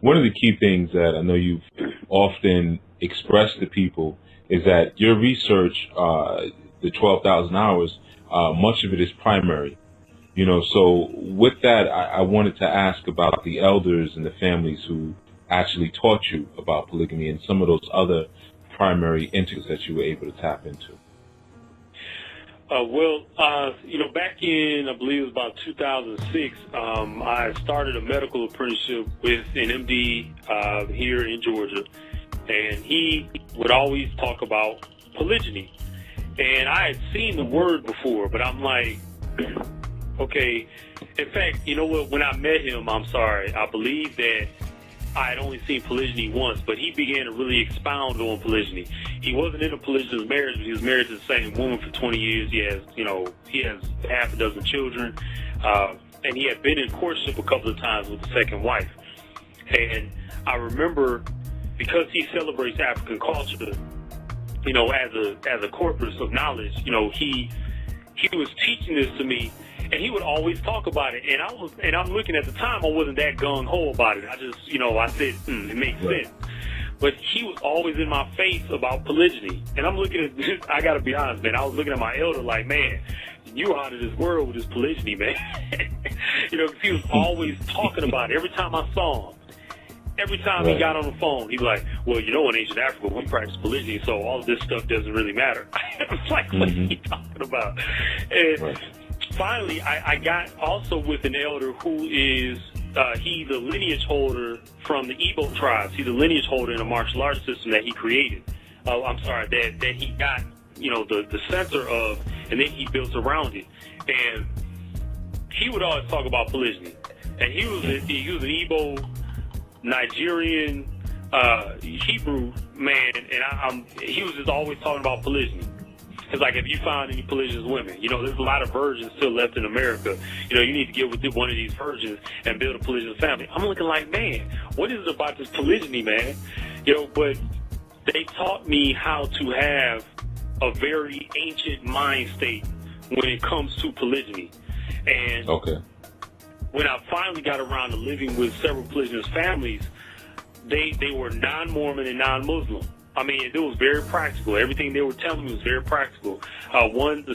one of the key things that I know you've often expressed to people is that your research, the 12,000 hours, much of it is primary. So with that, I wanted to ask about the elders and the families who actually taught you about polygamy and some of those other primary interests that you were able to tap into. Back in, I believe it was about 2006, I started a medical apprenticeship with an MD here in Georgia, and he would always talk about polygyny. And I had seen the word before, but I'm like, okay. In fact, you know what? When I met him, I believe that I had only seen polygyny once, but he began to really expound on polygyny. He wasn't in a polygynous marriage, but he was married to the same woman for 20 years. He has half a dozen children, and he had been in courtship a couple of times with the second wife. And I remember, because he celebrates African culture, as a corpus of knowledge, he was teaching this to me. And he would always talk about it, and I'm looking at the time, I wasn't that gung-ho about it. I just, I said, it makes sense. But he was always in my face about polygyny. And I'm looking at, I gotta be honest, man, I was looking at my elder like, man, you out of this world with this polygyny, man. Because he was always talking about it every time I saw him. Every time he got on the phone, he'd be like, well, in ancient Africa, we practice polygyny, so all of this stuff doesn't really matter. I was like, what are you talking about? And finally, I got also with an elder who is, he's a lineage holder from the Igbo tribes. He's a lineage holder in a martial arts system that he created. That he got, the center of, and then he built around it. And he would always talk about polygyny. And he was an Igbo, Nigerian, Hebrew man, and he was just always talking about polygyny. It's like, if you find any polygynous women, there's a lot of virgins still left in America. You need to get with one of these virgins and build a polygynous family. I'm looking like, man, what is it about this polygyny, man? But they taught me how to have a very ancient mind state when it comes to polygyny. And when I finally got around to living with several polygynous families, they were non-Mormon and non-Muslim. I mean, it was very practical. Everything they were telling me was very practical. One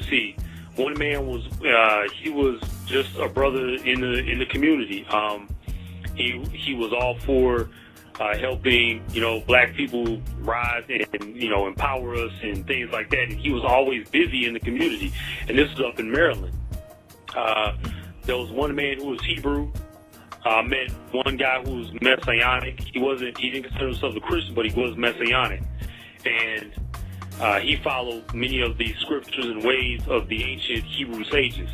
man was he was just a brother in the community. He was all for helping black people rise and empower us and things like that. And he was always busy in the community. And this is up in Maryland. There was one man who was Hebrew. I met one guy who was Messianic. He didn't consider himself a Christian, but he was Messianic. And he followed many of the scriptures and ways of the ancient Hebrew sages.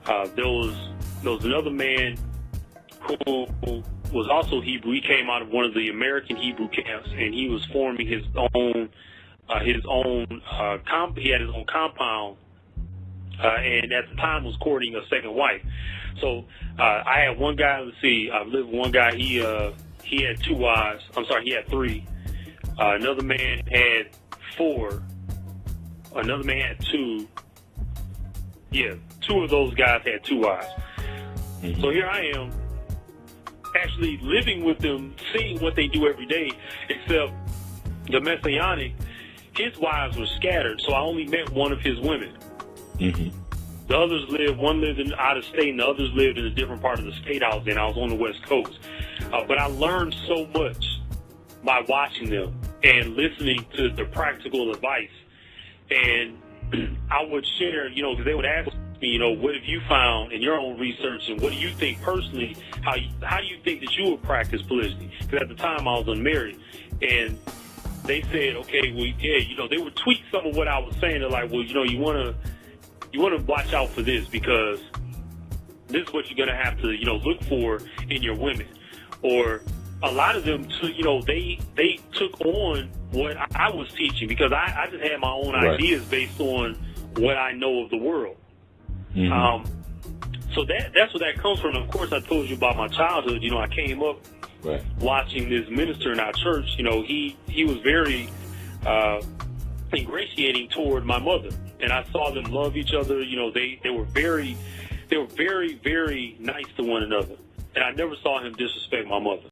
There was another man who was also Hebrew. He came out of one of the American Hebrew camps, and he was forming his own he had his own compound, and at the time was courting a second wife. So I had one guy. I lived with one guy. He had two wives. He had three. Another man had four. Another man had two. Yeah, two of those guys had two wives. So here I am, actually living with them, seeing what they do every day, except the Messianic, his wives were scattered, so I only met one of his women. The others one lived out of state, and the others lived in a different part of the state I was in. I was on the West Coast. But I learned so much by watching them and listening to the practical advice. And I would share, because they would ask me, what have you found in your own research, and what do you think personally, how do you think that you would practice polygyny? Because at the time I was unmarried. And they said, okay, well, yeah, they would tweak some of what I was saying. They're like, well, you want to watch out for this, because this is what you're going to have to, look for in your women. Or a lot of them, they took on what I was teaching, because I just had my own ideas based on what I know of the world. So that's where that comes from. Of course, I told you about my childhood. I came up watching this minister in our church. He was very ingratiating toward my mother. And I saw them love each other. They were very, very nice to one another. And I never saw him disrespect my mother.